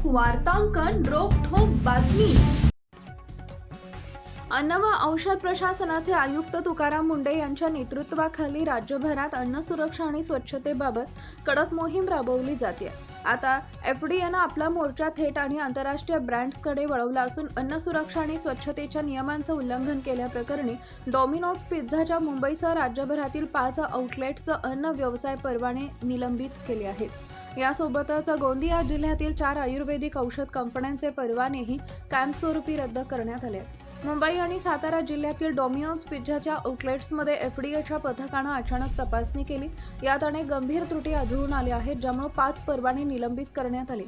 वार्तांकन रोखठोक बातमी। अन्न व औषध प्रशासनाचे आयुक्त तुकाराम मुंढे यांच्या नेतृत्वाखाली राज्यभरात अन्न सुरक्षा आणि स्वच्छतेबाबत कडक मोहीम राबवली जाते। आता एफडीएनं आपला मोर्चा थेट आणि आंतरराष्ट्रीय ब्रँड्सकडे वळवला असून अन्न सुरक्षा आणि स्वच्छतेच्या नियमांचं उल्लंघन केल्याप्रकरणी डॉमिनोज पिझ्झाच्या मुंबईसह राज्यभरातील 5 आउटलेट्सचं अन्न व्यवसाय परवाने निलंबित केले आहेत। यासोबतच गोंदिया जिल्ह्यातील 4 आयुर्वेदिक औषध कंपन्यांचे परवानेही कायमस्वरूपी रद्द करण्यात आले। मुंबई आणि सातारा जिल्ह्यातील डॉमिनोज पिझ्झाच्या आउटलेट्समध्ये एफडीएच्या पथकानं अचानक तपासणी केली। यात अनेक गंभीर त्रुटी आढळून आल्या आहेत, ज्यामुळे 5 परवाने निलंबित करण्यात आले।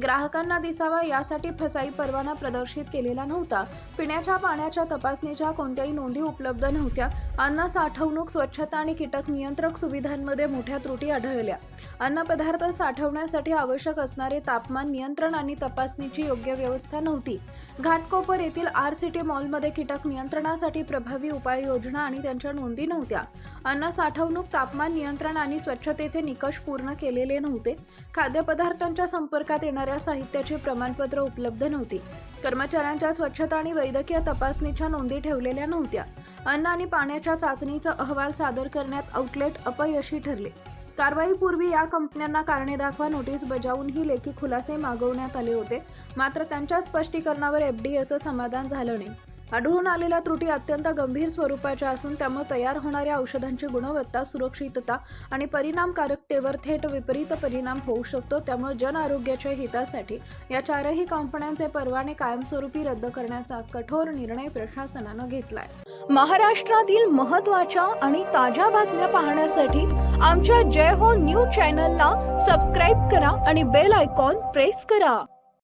ग्राहकांना दिसावा यासाठी फसाई परवाना प्रदर्शित केलेला नव्हता। पिण्याच्या पाण्याच्या तपासणीच्या कोणत्याही नोंदी उपलब्ध नव्हत्या। अन्न साठवणूक, स्वच्छता आणि कीटक नियंत्रक सुविधांमध्ये मोठ्या त्रुटी आढळल्या। अन्न पदार्थ साठवण्यासाठी आवश्यक असणारे तापमान नियंत्रण आणि तपासणीची योग्य व्यवस्था नव्हती। घाटकोपर येथील आरसीटी मॉलमध्ये कीटक नियंत्रणासाठी प्रभावी उपाययोजना आणि त्यांच्या नोंदी नव्हत्या। अन्न साठवणूक, तापमान नियंत्रण आणि स्वच्छतेचे निकष पूर्ण केलेले नव्हते। खाद्यपदार्थांच्या संपर्कात येणाऱ्या साहित्याची प्रमाणपत्र उपलब्ध नव्हती। कर्मचाऱ्यांच्या स्वच्छता आणि वैद्यकीय तपासणीच्या नोंदी ठेवलेल्या नव्हत्या। अन्न आणि पाण्याच्या चाचणीचा अहवाल सादर करण्यात आउटलेट अपयशी ठरले। कारवाईपूर्वी या कंपन्यांना कारणे दाखवा नोटीस बजावूनही लेखी खुलासे मागवण्यात आले होते, मात्र त्यांच्या स्पष्टीकरणावर एफडीएचं समाधान झालं नाही। आढळून आलेल्या त्रुटी अत्यंत गंभीर स्वरूपाच्या असून त्यामुळे तयार होणाऱ्या औषधांची गुणवत्ता, सुरक्षितता आणि परिणामकारकतेवर थेट विपरीत परिणाम होऊ शकतो। त्यामुळे जन आरोग्याच्या हितासाठी या 4ही कंपन्यांचे परवाने कायमस्वरूपी रद्द करण्याचा कठोर निर्णय प्रशासनानं घेतलाय। महाराष्ट्रातील महत्त्वाच्या आणि ताज्या बातम्या पाहण्यासाठी आमच्या जय हो न्यूज चॅनलला सबस्क्राईब करा आणि बेल आयकॉन प्रेस करा।